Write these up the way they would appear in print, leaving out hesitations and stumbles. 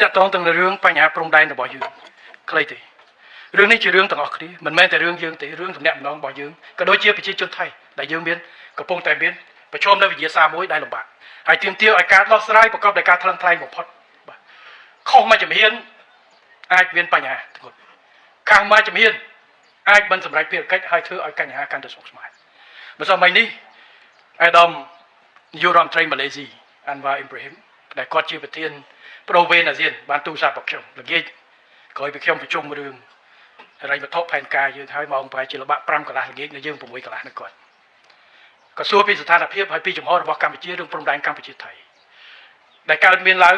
จะต้องตั้งเรื่องปัญหาปรุงได้ในบ่อยืนใครตีเรื่องนี้จะเรื่องต่างออกดีมันไม่แต่เรื่องยืนตีเรื่องถึงแนบน้องบ่อยืนก็โดยเชี่ยวไปชี้จนไทยได้ยืนเบี้ยกระพงแต่เบี้ยประชมได้วิทยาศาสตร์มวยได้ลำบากไอ้เตรียมเตี้ยวไอ้การลอสไลประกอบในการทะลังไทยหมดพอดเข้ามาจะเห็นไอ้เบี้ยปัญหาทุกคนข้างมาจะเห็นไอ้บรรสมไรเปลี่ยนcách hai thứไอ้กันหาการจะส่งสมัยเมื่อสมัยนี้ไอ้ดอมยูรอนไทยมาเลเซียอันว่าอิบราฮิมได้กอดจีประเทศโปรเวนาเซียนบ้านตูซาปักชงหลังยี่ก็ไปเข้มไปชมมาเรื่องอะไรมาทบแผ่นกายยืนท้ายมองไปจิระบะปรำกะลาหลังยี่ในยื่นผมไว้กะลานั่นก่อนก็สู้ปีสถานเพียบให้ปีจมอระบบการไปเชี่ยเรื่องปรมแดงการไปเชี่ยไทยได้การเมียนหลัง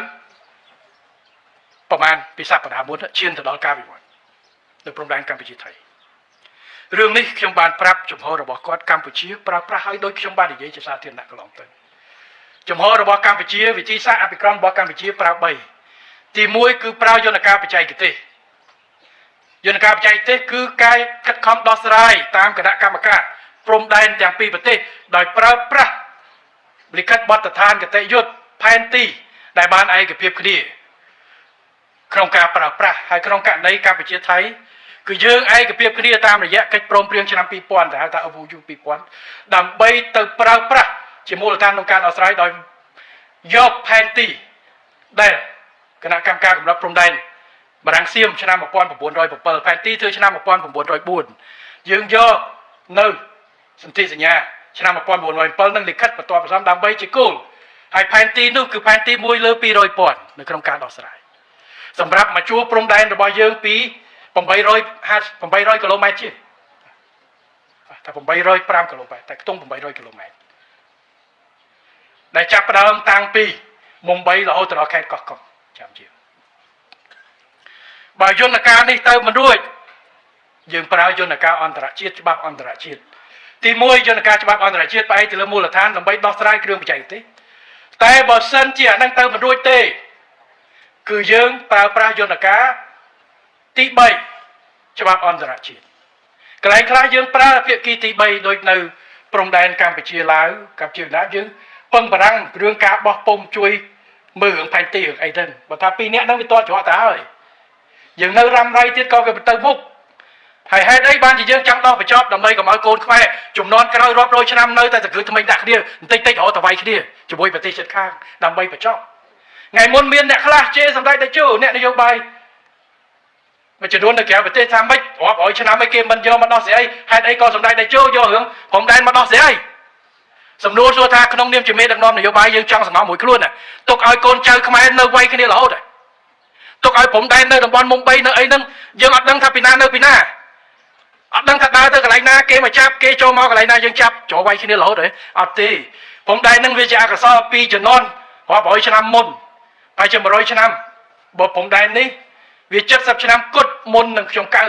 ประมาณปีศาจปัญหามุดเชี่ยนตลอดการไปหมดเรื่องปรมแดงการไปเชี่ยไทยเรื่องนี้ขยมบานปรับจมอระบบกอดการไปเชี่ยปรับให้โดยขยมบานอย่างยี่จะสาธิตหนักกลองเติมจมอระบบการไปเชี่ยวิธีสร้างอภิกรณ์ระบบการไปเชี่ยปรับใบที่มวยคือปราวยนการปัจจัยกิเตยนการปัจจัยกิเตคือการคัดค้านดอสไรตามคณะกรรมการพรมแดนอย่างปีประเทศโดยปราบปราบริคัดบัตรทานกิเตยุทธแพนตีได้บานไอกับเพียบคดีโครงการปราบปราให้โครงการในการปัจจัยไทยคือยืงไอกับเพียบคดีตามระยะการพรมเปลี่ยนชนะปีปอนแต่หาตาอบูยูปีปอนดำใบเติมปราบปราจิมูลทานของการดอสไรโดยยกแพนตีได้คณะกรรมการกำลังพรมแดนบรังเซียมชนะมาปอนผมบวนรอยผมเปิดแพนตี้เธอชนะมาปอนผมบวนรอยบุญยืงย่อเนื้อสันติสัญญาชนะมาปอนบวนรอยเปิดนั่งลิขิตประตูประสามดำใบจิกูลไอแพนตี้นู่นคือแพนตี้มวยเลือปีรอยปอนในกรรมการออกสายสำหรับมาชูพรมแดนระบายยืงปีผมใบรอยกิโลเมตรชี่แต่ผมใบรอยปรามกิโลเมตรแต่ต้องผมใบรอยกิโลเมตรได้จับประเดิมต่างปีมุมใบเราเอาตลอดแค่กอกจำเจียบายนการนี่เติมมันด้วยยังปรายนการอันตรายฉบับอันตรายที่มวยยนการฉบับอันตรายไปที่ละมูลฐานลำใบดอกสไลเครื่องปัจจัยตีแต่บอสเซนเจียนั่งเติมมันด้วยเตคือยังปรายนการที่ใบฉบับอันตรายกลายคล้ายยังปราเพียกีที่ใบโดยในปรมแดนการไปเชียร์แล้วกับเชียร์น้ำยังเพิ่งพลังเรื่องการบอกปมช่วยมือของแผ่นตีของไอ้เดนบอกถ้าปีนี้นั่งเป็นตัวจ่อตาเลยอย่างในรำไรที่เขาเกิดเป็นเติมมุกให้ได้บ้านที่ยังจังต้องไปชอบดำเนินกับมาโกนแควจุ่มนอนกระไรรอบโรยชนะเนยแต่จะคือทำไมดักเดียวติ๊กเอาแต่ไว้ขี้เดียวจะบวยปฏิเสธข้างดำไปไปชอบไงมนเมียนเนี่ยคลาสเจสำได้ได้จู่เนี่ยนโยบายมันจะโดนตะแกรงประเทศทำไม่ออกชนะไม่เกมมันโยมันนอเสียให้ได้ก็สำได้ได้จู่โยหึงผมได้มันนอเสียสำนวนสัวทาขนมเนียมจะมีดังนอมนโยบายยังจังสมองหมวยคลุ้นน่ะตกเอาโกนเจอขมายเนยไว้ขี้เดียวเหล่าเลยตกเอาผมได้เนยบอลมุมไปเนยไอ้นั่งยังอัดดังทับปีหน้าเนยปีหน้าอัดดังทับดาวเตอร์กับไรหน้าเกมมาจับเกโจมอกับไรหน้ายังจับจ่อไว้ขี้เดียวเหล่าเลยอัดตีผมได้นั่งวิจารณ์กับซอปีจะนอนหัวบ่อยชนะมุนไปจะมาร้อยชนะบอกผมได้นี่วิจัดสับชนะกดมุนหนึ่งชมกา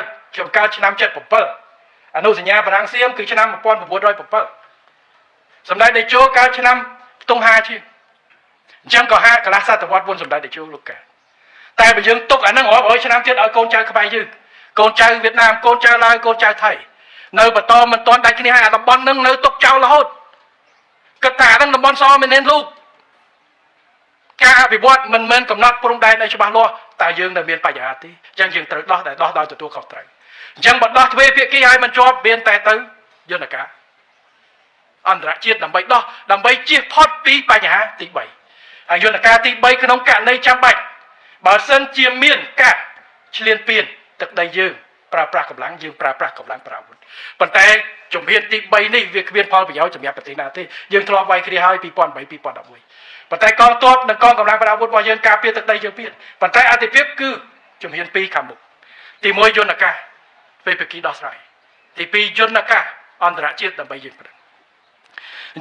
รชนะเจ็ดผมเปิลอนุสัญญาพลังเสียมคือชนะมาปอนผมบวชร้อยผมเปิลสำได้ได้โจการชนะตรงหาชียังก็หากระลาซาตวัดวนสำได้ได้โจลูกแกแต่ไปยังตกอันนั้นหัวบ่อยชนะเจ็ดเอาโกนใจเข้าไปยืนโกนใจเวียดนามโกนใจลาวโกนใจไทยเนยปะตอมันตอนได้ที่นี่ให้ตะบอลนึงเนยตกเจ้าละหดกระต่ายนั่งตะบอลซ้อมไม่เน้นลูกการอภิวัตมันเหมือนกับนักปรุงได้ในฉบับล้อแต่ยังได้เบียนไปอย่างที่ยังตรึกล้อแต่ล้อดาวตัวเขาตรึกยังบัดล้อทวีเพียกี้ให้มันจอบเบียนแต่ตื้อยนต์กะอันตรายเชียดดำใบล้อดำใบเชียดพอดปีไปอย่างตีใบยนต์กะตีใบขนมกะในจังใบบาเซนเจียมเมียนกะเฉลียนเปลี่ยนตึกได้ยืมปรากับหลังยืมปรากับหลังปราบุญปัจจัยจมเบียนตีใบนี่เวียนพอไปยาวจะมีปฏิณาที่ยังทะเลาะใบคดีให้ปีปอนใบปีปอนดับไว้ปัจจัยกองตัวหนึ่งกองกำลังประดาวุธว่ายังกาเปียตึกใดยังเปลี่ยนปัจจัยอาทิเพียบคือจมเบียนปีขมุกตีมวยยนต์กะไปกีดอสไรตีปียนต์กะอันตรายเชียดดับใบยืมประ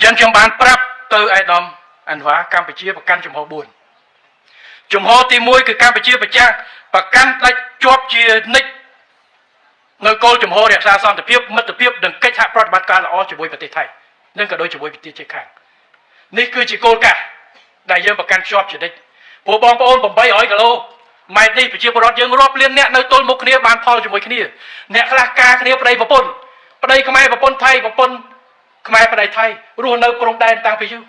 ยังจมบานปรับเตอไอดอมอันว่าการไปเชียประกันจมหัวบุญจมหัวตีมวยคือการไปเชียประจ้างประกันได้จบเชียนิกเงินโกลจมหัวเนี่ยซาซอนแต่เพียบมัดแต่เพียบดังกิจปฏิบัติการละอ้อจมวยประเทศไทยนั่นก็โดยจมวยประเทศเชียงคานนี่คือจีโกลกะได้ยังประกันชอบเฉยๆผู้บองปอนผมไปอ้อยกับโลไม่ได้ไปเชียร์บอลยังรอบเลี้ยนเนี่ยในต้นมุกนี้บานพอจมวยขี้เนี่ยคลากาขี้ประเดี๋ยวปนประเดี๋ยวขมายปนไทยปนขมายประเดี๋ยวไทยรู้ในกรมแดนต่างไปอยู่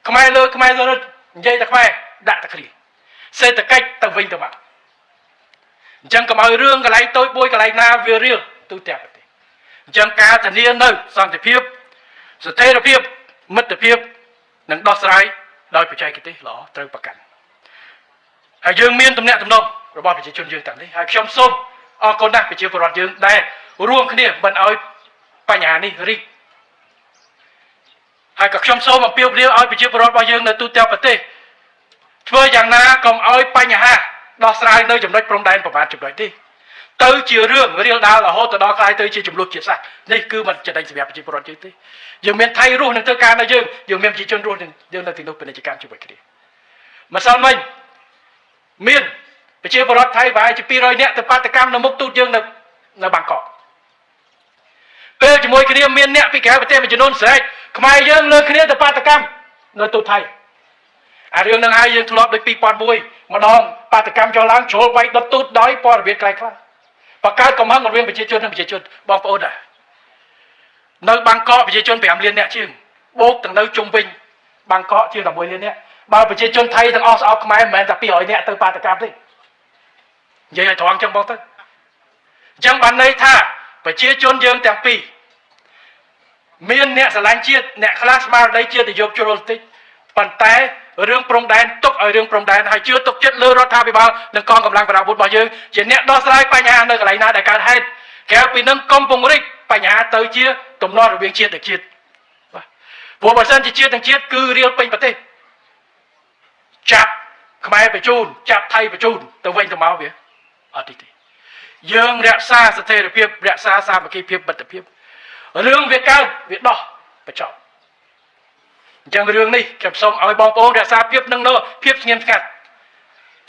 ขมายเลยขมายเลยยัยแต่ขมายด่าตะขี้ សេដ្ឋកិច្ចទៅវិញទៅមកអញ្ចឹងកុំឲ្យរឿងកន្លែងតូចមួយកន្លែងណាវារៀលទូទាំងប្រទេសអញ្ចឹងការធានានៅសន្តិភាពស្ថិរភាពមិត្តភាពនិងដោះស្រាយដោយបច្ចេកទេសល្អត្រូវប្រកាន់ហើយយើងមានទំនាក់ទំនងរបស់ប្រជាជនយើងទាំងនេះហើយខ្ញុំសូមអរគុណណាស់ប្រជាពលរដ្ឋយើងដែលរួមគ្នាមិនឲ្យបញ្ហានេះរីកហើយក៏ខ្ញុំសូមអំពាវនាវឲ្យប្រជាពលរដ្ឋរបស់យើងនៅទូទាំងប្រទេសធ្វើយ៉ាងណាកុំឲ្យបញ្ហាដោះស្រាយនៅចំណុចព្រំដែនប្រមាណចំណុចនេះទៅជារឿងរៀលដាលរហូតទៅដល់ខ្លាយទៅជាចំនួនជាតិសាសន៍នេះគឺមិនចំណេញសម្រាប់ប្រជាពលរដ្ឋយើងទេយើងមានថៃរស់នឹងធ្វើការនៅយើងមានប្រជាជនរស់នឹងយើងនៅទីនោះពាណិជ្ជកម្មជាមួយគ្នាម្សិលមិញមានប្រជាពលរដ្ឋថៃប្រហែលជា200នាក់ទៅបាតកម្មនៅមុខទូតយើងនៅបាងកកពេលជាមួយគ្នាមានអ្នកពីក្រៅប្រទេសមួយចំនួនស្រែកខ្មែរយើងលើគ្នាទៅបាតកម្មនៅទូតថៃអារឿងនឹងហើយយើងធ្លាប់ដូច2001ម្ដងបាតកម្មចុះឡើងជ្រុលវាយដុតទូតដោយព័ត៌មានខ្លីៗបង្កើតកំហឹងរវាងប្រជាជននិងប្រជាជនបងប្អូនដែរនៅបាងកកប្រជាជន5លានអ្នកជាងបូកទាំងនៅជុំវិញបាងកកជាង11លានអ្នកបើប្រជាជនថៃទាំងអស់ស្អប់ខ្មែរមិនមែនតែ200នាក់ទៅបាតកម្មទេនិយាយឲ្យត្រង់ចឹងបងទៅអញ្ចឹងបានន័យថាប្រជាជនយើងទាំងពីរមានអ្នកស្រឡាញ់ជាតិអ្នកខ្លះស្មារតីជាតិនិយមជ្រុលតិចប៉ុន្តែរឿងព្រំដែនទុកឲ្យរឿងព្រំដែនហើយជឿទុកចិត្តលើរដ្ឋាភិបាលនិងកងកម្លាំងប្រដាប់អាវុធរបស់យើងជាអ្នកដោះស្រាយបញ្ហានៅកន្លែងណាដែលកើតហេតុក្រៅពីនឹងកុំពង្រីកបញ្ហាទៅជាទំនាស់រវាងជាតិនិងជាតិបាទព្រោះបើសិនជាជាតិនិងជាតិគឺរៀលពេញប្រទេសចាប់ខ្មែរបញ្ជូនចាប់ថៃបញ្ជូនទៅវិញទៅមកវាអត់ទេយើងរក្សាស្ថិរភាពរក្សាសាមគ្គីភាពមិត្តភាពរឿងវាកើតវាដោះបញ្ចប់អញ្ចឹងរឿងនេះខ្ញុំសូមឲ្យបងប្អូនរក្សាភាពនឹងភាពស្ងៀមស្ងាត់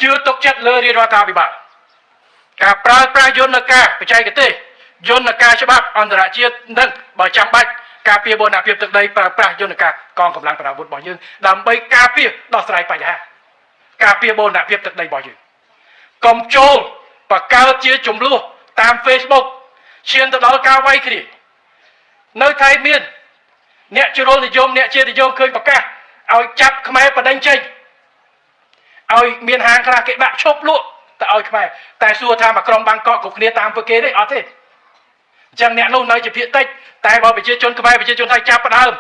ជឿទុកចិត្តលើរាជរដ្ឋាភិបាលការប្រើប្រាស់យន្តការបច្ចេកទេសយន្តការច្បាប់អន្តរជាតិនិងបើចាំបាច់ការពារបូរណភាពទឹកដីប្រើប្រាស់យន្តការកងកម្លាំងប្រដាប់អាវុធរបស់យើងដើម្បីការពារដោះស្រាយបញ្ហាការពារបូរណភាពទឹកដីរបស់យើងកុំចូលបង្កើតជាចំនួនតាម Facebook ឈានទៅដល់ការវាយគ្នានៅថៃមានអ្នកជ្រុលនិយមអ្នកជាតិនិយមឃើញប្រកាសឲ្យចាប់ខ្មែរបដិញ្ញចេញឲ្យមានហាងខ្លះគេដាក់ឈប់លក់ទៅឲ្យខ្មែរតែសួរថាមកក្រុងបាងកកគ្រប់គ្នាតាមពួកគេទេអត់ទេអញ្ចឹងអ្នកនោះនៅជាភាគតិចតែបើប្រជាជនខ្មែរប្រជាជនថៃចាប់ផ្ដើម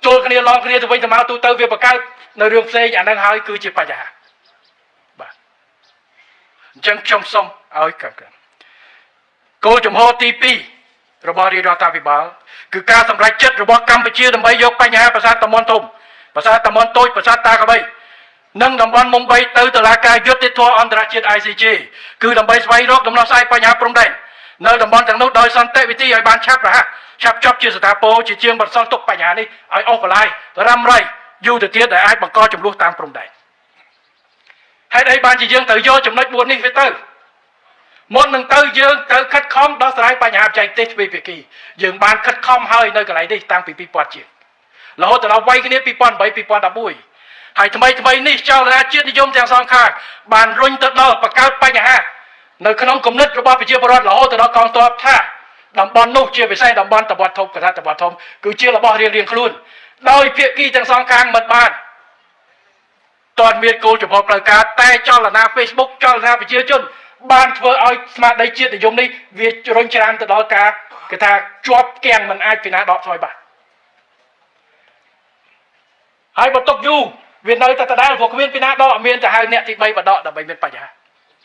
ចូលគ្នាឡងគ្នាទៅវិញទៅមកទូទៅវាបង្កើតនៅរឿងផ្សេងអានឹងហើយគឺជាបញ្ហាបាទអញ្ចឹងខ្ញុំសូមឲ្យគោលជំហរទី2របស់រាជរដ្ឋាភិបាលគឺការសម្រេចចិត្តរបស់កម្ពុជាដើម្បីយកបញ្ហាប្រាសាទតាមាន់ធំប្រាសាទតាមាន់តូចប្រាសាទតាកបីនិងតំបន់មុំបីទៅតុលាការយុត្តិធម៌អន្តរជាតិ ICJ គឺដើម្បីស្វែងរកដំណោះស្រាយបញ្ហាព្រំដែននៅតំបន់ទាំងនោះដោយសន្តិវិធីឲ្យបានឆាប់រហ័សឆាប់ចប់ជាស្ថាពរជាជាងបន្សល់ទុកបញ្ហានេះឲ្យអស់បន្លាយរ៉ាំរ៉ៃយូរទៅទៀតដែលអាចបង្កចំនួនតាមព្រំដែនហេតុអីបានជាយើងត្រូវយកចំណុច4នេះវាទៅមុននឹងទៅយើងត្រូវខិតខំដោះស្រាយបញ្ហាបច្ចេកទេសទ្វេភាគីយើងបានខិតខំហើយនៅកន្លែងនេះតាំងពី2000ជាងរហូតដល់វាយគ្នា2008 2011ហើយថ្មីនេះចលនាជាតិនិយមទាំងសងខាងបានរុញទៅដល់បង្កើតបញ្ហានៅក្នុងគំនិតរបស់ប្រជាពលរដ្ឋរហូតដល់កងទ័ពថាតំបន់នោះជាពិសេសតំបន់តបធំកថាតបធំគឺជារបស់រៀងខ្លួនដោយភាគីទាំងសងខាងមិនបានតើមានគោលចំហផ្លូវការតែចលនា Facebook ចលនាប្រជាជនបានធ្វើឲ្យស្មារតីជាតិនិយមនេះវារុញច្រានទៅដល់ការគេថាជាប់គាំងមិនអាចពីណាដកថយបានហើយបន្ទុកយូរវានៅតែដដែលព្រោះគ្មានពីណាដកមានតែហៅអ្នកទី3បដកដើម្បីមានបញ្ហា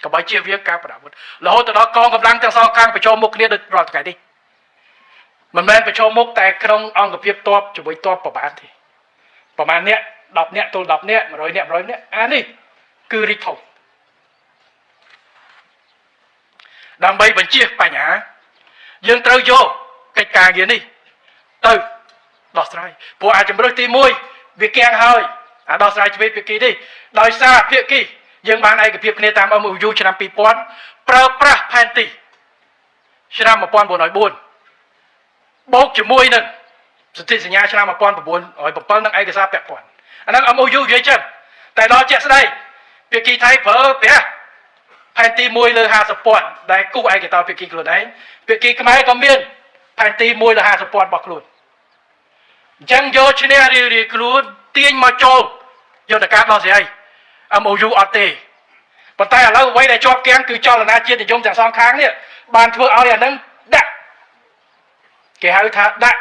កុំឲ្យជៀសវាងការប្រដាប់អាវុធរហូតទៅដល់កងកម្លាំងទាំងសងខាងប្រជុំមុខគ្នាដូចរាល់ថ្ងៃនេះមិនមែនប្រជុំមុខតែក្នុងអង្គភាពតបជាមួយតបប្រមាណទេប្រមាណអ្នក10អ្នកទល់10អ្នក100អ្នក100អ្នកអានេះគឺរីកធំដើម្បីបញ្ជាបញ្ហាយើងត្រូវយកកិច្ចការងារនេះទៅដោះស្រាយព្រោះអាចជំរឿនទី1វាកៀងហើយអាដោះស្រាយទ្វេភាគីនេះដោយសារភាគីយើងបានឯកភាពគ្នាតាម MOU ឆ្នាំ2000ប្រើប្រាស់ផែនទីឆ្នាំ1904បូកជាមួយនឹងសន្ធិសញ្ញាឆ្នាំ1907និងឯកសារពាក់ព័ន្ធអាហ្នឹង MOU និយាយចឹងតែដល់ជាក់ស្ដែងភាគីថៃប្រើប្រាស់ផែនទី1លើ50,000ដែលគូឯកតោភាគីខ្លួនឯងភាគីខ្មែរក៏មានផែនទី1លើ50,000របស់ខ្លួនអញ្ចឹងយកឈ្នះរៀងខ្លួនទាញមកចូលយន្តការដោះស្រាយ MOU អត់ទេ ប៉ុន្តែឥឡូវអ្វីដែលជាប់គាំងគឺចលនាជាតិនិយមទាំងសងខាងនេះបានធ្វើឲ្យអានឹងដាក់គេហៅថាដាក់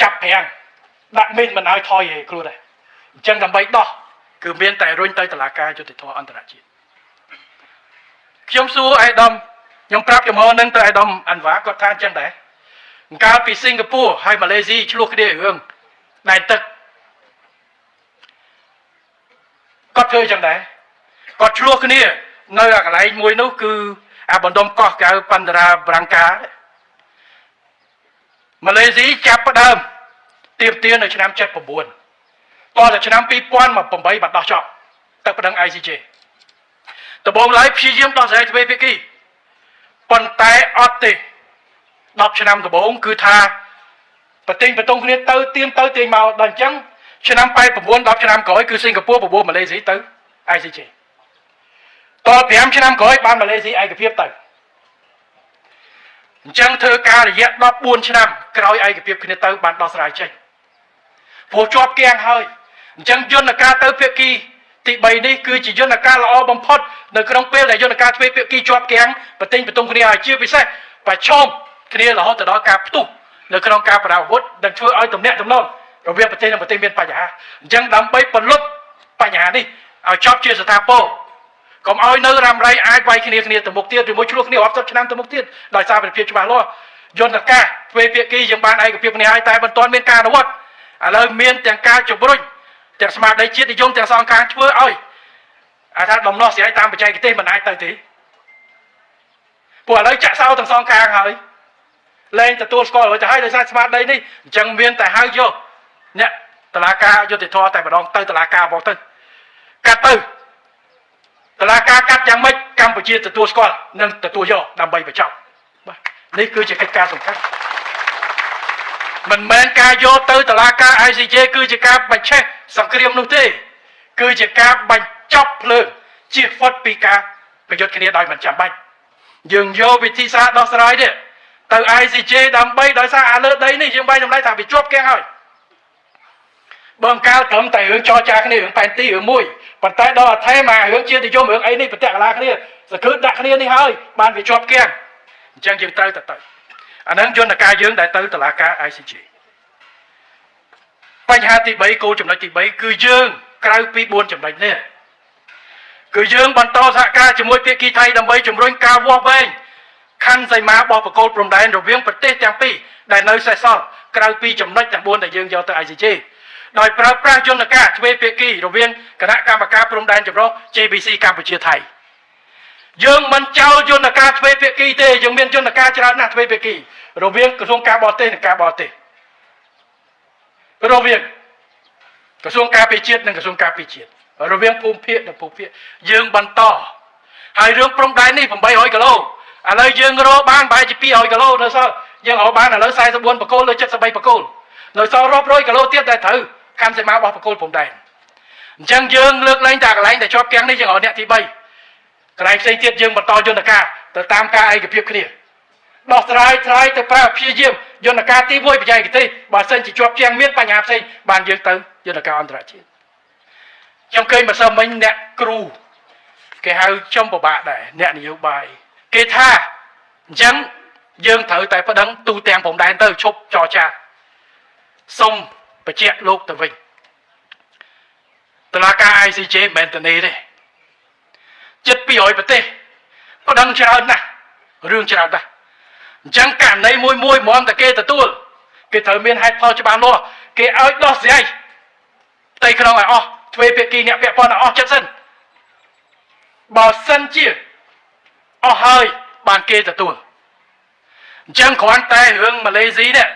ចាប់ប្រាំងដាក់មីនមិនឲ្យថយឯខ្លួនដែរអញ្ចឹងដើម្បីដោះគឺមានតែរុញទៅតុលាការយុត្តិធម៌អន្តរជាតិខ្ញុំសួរអេដាមខ្ញុំប្រាប់ចំហនឹងទៅអេដាមអាន់វ៉ាគាត់ថាអញ្ចឹងដែរកាលពីសិង្ហបុរីហើយម៉ាឡេស៊ីឆ្លោះគ្នារឿងដែនទឹកគាត់ធ្វើអញ្ចឹងដែរគាត់ឆ្លោះគ្នានៅកន្លែងមួយនោះគឺអាបណ្ដុំកោះកៅបណ្ដារាប្រាំងកាម៉ាឡេស៊ីចាប់ផ្ដើមទៀមទានៅឆ្នាំ79តទៅឆ្នាំ2018បានដោះចប់ទៅប្តឹង ICJ ដំបូងឡើយព្យាយាមដោះស្រាយទ្វេភាគីប៉ុន្តែអត់ទេ10ឆ្នាំដំបូងគឺថាប្រទេសបន្ទងគ្នាទៅទៀមទៅទាញមកដល់អញ្ចឹងឆ្នាំ89 10ឆ្នាំក្រោយគឺសិង្ហបុរីបបួលម៉ាឡេស៊ីទៅ ICJ ត5ឆ្នាំក្រោយបានម៉ាឡេស៊ីឯកភាពទៅអញ្ចឹងធ្វើការរយៈ14ឆ្នាំក្រោយឯកភាពគ្នាទៅបានដោះស្រាយចេញព្រោះជាប់គាំងហើយអញ្ចឹងយន្តការទៅភាគីទី3នេះគឺជាយន្តការល្អបំផុតនៅក្នុងពេលដែលយន្តការទ្វេភាគីជាប់គាំងបន្ទិញគ្នាឲ្យជាពិសេសប្រឈមគ្នារហូតដល់ការផ្ទុះនៅក្នុងការប្រើអាវុធដែលធ្វើឲ្យទំនាក់ទំនងរវាងប្រទេសនិងប្រទេសមានបញ្ហាអញ្ចឹងដើម្បីបន្លុបបញ្ហានេះឲ្យចប់ជាស្ថាពរកុំឲ្យនៅរ៉ាំរ៉ៃអាចវាយគ្នាទៅមុខទៀតឬមួយឆ្លោះគ្នារាប់សិបឆ្នាំទៅមុខទៀតដោយសារភាពច្បាស់លាស់យន្តការទ្វេភាគីយើងបានឯកភាពគ្នាហើយតែមិនទាន់មានការអនុវត្តឥឡូវមានទាំងការជំរុញទាំងស្មារតីជាតិនិយមទាំងសងខាងធ្វើឲ្យថាដំណោះស្រាយតាមបច្ចេកទេសមិនអាចទៅទេព្រោះឥឡូវចាក់សោទាំងសងខាងហើយលែងទទួលស្គាល់រួចទៅហើយដោយសារស្មារតីនេះអញ្ចឹងមានតែហៅយកអ្នកតុលាការយុត្តិធម៌តែម្ដងទៅតុលាការមកទៅកាត់ទៅតុលាការកាត់យ៉ាងម៉េចកម្ពុជាទទួលស្គាល់និងទទួលយកដើម្បីបញ្ចប់បាទនេះគឺជាកិច្ចការសំខាន់មិនមែនការយកទៅតុលាការ ICJ គឺជាការបញ្ឆេះសង្គ្រាមនោះទេគឺជាការបញ្ចប់ភ្លើងជៀសផុតពីការប្រយុទ្ធគ្នាដោយមិនចាំបាច់យើងយកវិធីសាស្ត្រដោះស្រាយនេះទៅ ICJ ដើម្បីដោយសារអាលើដីនេះយើងបាយតម្លៃថាវាជាប់គាំងហើយបើកាលត្រឹមតែរឿងចរចាគ្នារឿងផែនទីរឿងមួយប៉ុន្តែដល់អថេមករឿងជាតិនិយមរឿងអីនេះប្រតិកលាគ្នាសង្គ្រឹះដាក់គ្នានេះហើយបានវាជាប់គាំងអញ្ចឹងយើងត្រូវទៅអានឹងយន្តការយើងដែលទៅតុលាការ ICJ បញ្ហាទី3គោលចំណុចទី3គឺយើងក្រៅពី4ចំណុចនេះគឺយើងបន្តសហការជាមួយភាគីថៃដើម្បីជំរុញការវាស់វែងខណ្ឌសីមារបស់បកគោលព្រំដែនរវាងប្រទេសទាំងពីរដែលនៅសេសសល់ក្រៅពីចំណុចទាំង4ដែលយើងយកទៅ ICJ ដោយប្រើប្រាស់យន្តការទ្វេភាគីរវាងគណៈកម្មការព្រំដែនចម្រុះ JBC កម្ពុជាថៃយើងមិនចោលយន្តការទ្វេភាគីទេយើងមានយន្តការច្រើនណាស់ទ្វេភាគីរវាងក្រសួងការបរទេសនិងការបរទេសរវាងក្រសួងការពារជាតិនិងក្រសួងការពារជាតិរវាងភូមិភាគនិងភូមិភាគយើងបន្តហើយរឿងព្រំដែននេះ800គីឡូឥឡូវយើងរកបានប្រហែលជា200គីឡូនៅសល់យើងរកបានឥឡូវ44បកគោលលើ73បកគោលនៅសល់រាប់រយគីឡូទៀតដែលត្រូវខណ្ឌសីមារបស់បកគោលព្រំដែនអញ្ចឹងយើងលើកលែងតែកន្លែងដែលជាប់គាំងនេះយើងរកអ្នកទី3កន្លែងផ្សេងទៀតយើងបន្តយន្តការទៅតាមការឯកភាពគ្នាដោះស្រាយទៅប្រើព្យាយាមយន្តការទី1បច្ចេកទេសបើសិនជាជាប់គាំងមានបញ្ហាផ្សេងបានយើងទៅយន្តការអន្តរជាតិខ្ញុំឃើញម្សិលមិញអ្នកគ្រូគេហៅចំពិបាកដែរអ្នកនយោបាយគេថាអញ្ចឹងយើងត្រូវតែប្តឹងទូទាំងព្រំដែនទៅឈប់ចរចាសូមបញ្ជាក់លោកទៅវិញតុលាការ ICJ មិនមែនទេទេជិត200ប្រទេសប្តឹងច្រើនណាស់រឿងច្រើនណាស់អញ្ចឹងករណីមួយហ្មងតែគេទទួលគេត្រូវមានហេតុផលច្បាស់លាស់គេឲ្យដោះស្រាយផ្ទៃក្នុងឲ្យអស់ទ្វេភាគីអ្នកពាក់ព័ន្ធឲ្យអស់ចិត្តសិនបើសិនជាអស់ហើយបានគេទទួលអញ្ចឹងគ្រាន់តែរឿងម៉ាឡេស៊ីនេះ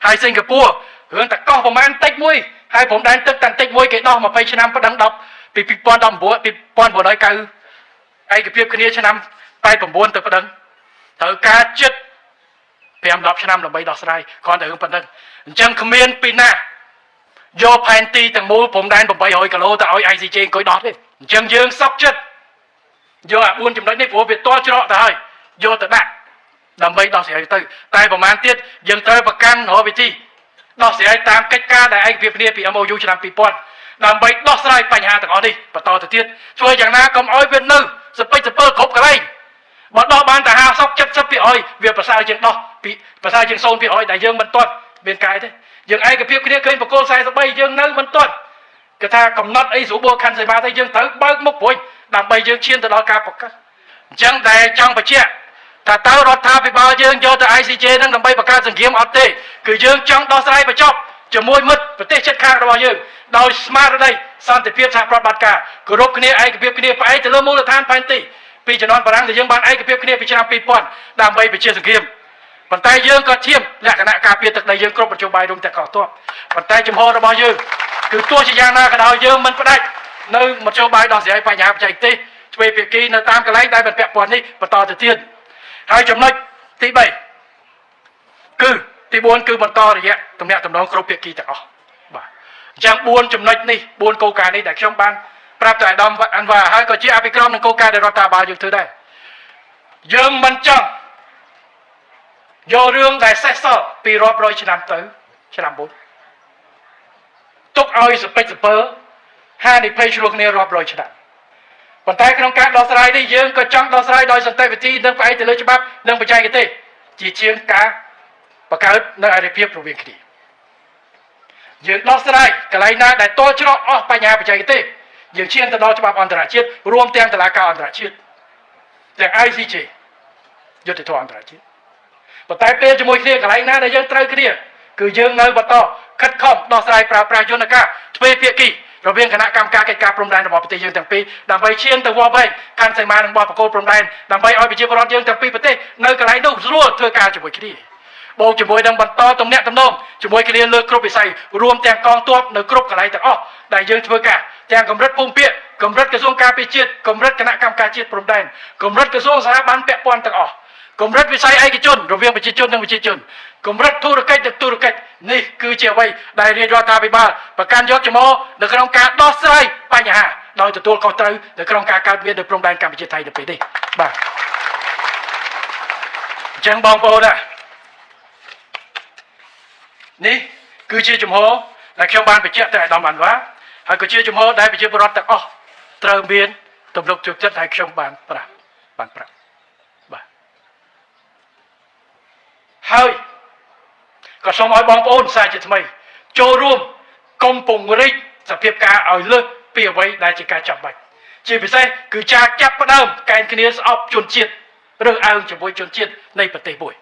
ហើយសិង្ហបុរីរឿងតកោះប្រមាណតិចមួយហើយព្រំដែនទឹកតាន់តិចមួយគេដោះ20ឆ្នាំប្តឹង10ពី2019 2090ឯកភាពគ្នាឆ្នាំ89ទៅប្តឹងត្រូវការចិត្ត5-10ឆ្នាំដើម្បីដោះស្រាយគ្រាន់តែរឿងប៉ុណ្្នឹងអញ្ចឹងគ្មានពីណាយកផែនទីទាំងមូលព្រំដែន800គីឡូទៅឲ្យ ICJ អង្គុយដោះទេអញ្ចឹងយើងសក់ចិត្តយកអា4ចំណុចនេះព្រោះវាតល់ច្រកទៅហើយយកទៅដាក់ដើម្បីដោះស្រាយទៅតែប្រហែលទៀតយើងត្រូវប្រកាន់រកវិធីដោះស្រាយតាមកិច្ចការដែលឯកភាពគ្នាពី MOU ឆ្នាំ2000 ដើម្បីដោះស្រាយបញ្ហាទាំងអស់នេះបន្តទៅទៀតធ្វើយ៉ាងណាកុំឲ្យវានៅសពេចសពើគ្រប់កន្លែងបើដោះបានតែ50-70%វាប្រសើរជាងដោះពីប្រសើរជាង0%ដែលយើងមិនទាន់មានកាយទេយើងឯកភាពគ្នាឃើញបកគល43យើងនៅមិនទាន់គេថាកំណត់អីស្រួលបួខណ្ឌសេវាទេយើងត្រូវបើកមុខព្រួយដើម្បីយើងឈានទៅដល់ការប្រកាសអញ្ចឹងដែលចង់បញ្ជាក់ថាតើរដ្ឋាភិបាលយើងយកទៅ ICJ នឹងដើម្បីបង្កើតសង្គ្រាមអត់ទេគឺយើងចង់ដោះស្រាយបញ្ចប់ជាមួយមិត្តប្រទេសជិតខាងរបស់យើងដោយស្មារតីសន្តិភាពសហប្រតិបត្តិការគោរពគ្នាឯកភាពគ្នាផ្អែកទៅលើមូលដ្ឋានផែនទីពីជំនាន់បារាំងដែលយើងបានឯកភាពគ្នាពីឆ្នាំ2000ដើម្បីបញ្ជាសង្គ្រាមប៉ុន្តែយើងក៏ឈាមលក្ខណៈការពារទឹកដីយើងគ្រប់មជ្ឈបាយរួមទាំងកោះទ័ពប៉ុន្តែចំហរបស់យើងគឺទោះជាយ៉ាងណាក៏ដោយយើងមិនផ្ដាច់នៅមជ្ឈបាយដោះស្រាយបញ្ហាបច្ចេកទេសទ្វេភាគីនៅតាមកន្លែងដែលមិនពាក់ព័ន្ធនេះបន្តទៅទៀតហើយចំណុចទី3គឺទី4គឺបន្តរយៈទំនាក់ទំនងគ្រប់ភាគីទាំងអស់បាទអញ្ចឹង4ចំណុចនេះ4គោលការណ៍នេះដែលខ្ញុំបានប្រាប់ទៅអាដាមអាន់វ៉ាហើយក៏ជាអភិក្រមនឹងគោលការណ៍ដែលរដ្ឋាភិបាលយើងធ្វើដែរយើងមិនចង់យករឿងដែលសេះសល់ពីរាប់រយឆ្នាំទៅឆ្នាំមុនទុកឲ្យសពេចសពើហានិភ័យឆ្លោះគ្នារាប់រយឆ្នាំប៉ុន្តែក្នុងការដោះស្រាយនេះយើងក៏ចង់ដោះស្រាយដោយសន្តិវិធីនិងផ្អែកទៅលើច្បាប់និងបច្ចេកទេសជាជាងការបង្កើតនៅអរិភាពរវាងគ្នាយើងដោះស្រាយកន្លែងណាដែលតល់ច្រកអស់បញ្ហាបច្ចេកទេសយើងឈានទៅដល់ច្បាប់អន្តរជាតិរួមទាំងតុលាការអន្តរជាតិទាំង ICJ យុត្តិធម៌អន្តរជាតិប៉ុន្តែពេលជាមួយគ្នាកន្លែងណាដែលយើងត្រូវគ្នាគឺយើងនៅបន្តខិតខំដោះស្រាយប្រើប្រាស់យន្តការទ្វេភាគីរវាងគណៈកម្មការកិច្ចការព្រំដែនរបស់ប្រទេសយើងទាំងពីរដើម្បីឈានទៅវាស់វែងខណ្ឌសីមានិងបោះបកគោលព្រំដែនដើម្បីឲ្យប្រជាពលរដ្ឋយើងទាំងពីរប្រទេសនៅកន្លែងនោះស្រួលធ្វើការជាមួយគ្នាបូកជាមួយនឹងបន្តទំនាក់ទំនងជាមួយគ្នាលើគ្រប់វិស័យរួមទាំងកងទ័ពនៅគ្រប់កន្លែងទាំងអស់ដែលយើងធ្វើការទាំងកម្រិតភូមិភាគកម្រិតក្រសួងការពារជាតិកម្រិតគណៈកម្មការជាតិព្រំដែនកម្រិតក្រសួងស្ថាប័នពាក់ព័ន្ធទាំងអស់កម្រិតវិស័យឯកជនរវាងប្រជាជននិងប្រជាជនកម្រិតធុរកិច្ចនិងធុរកិច្ចនេះគឺជាអ្វីដែលរាជរដ្ឋាភិបាលប្រកាន់យកចំហនៅក្នុងការដោះស្រាយបញ្ហាដោយទទួលខុសត្រូវនៅក្នុងការកើតមាននៅព្រំដែនកម្ពុជាថៃនៅពេលនេះបាទអញ្ចឹងបងប្អូនណានេះគឺជាចំហដែលខ្ញុំបានបញ្ជាក់ទៅអាដាមអាន់វ៉ាហើយក៏ជាចំហដែលប្រជាពលរដ្ឋទាំងអស់ត្រូវមានទំនុកចិត្តឲ្យខ្ញុំបានប្រាប់បាទហើយក៏សូមឲ្យបងប្អូនសាជាថ្មីចូលរួមកុំពង្រីកសភាពការឲ្យលើសពីអ្វីដែលជាការចាំបាច់ជាពិសេសគឺការចាប់ផ្ដើមកែងគ្នាស្អប់ជនជាតិរើសអើងជាមួយជនជាតិនៃប្រទេសមួយ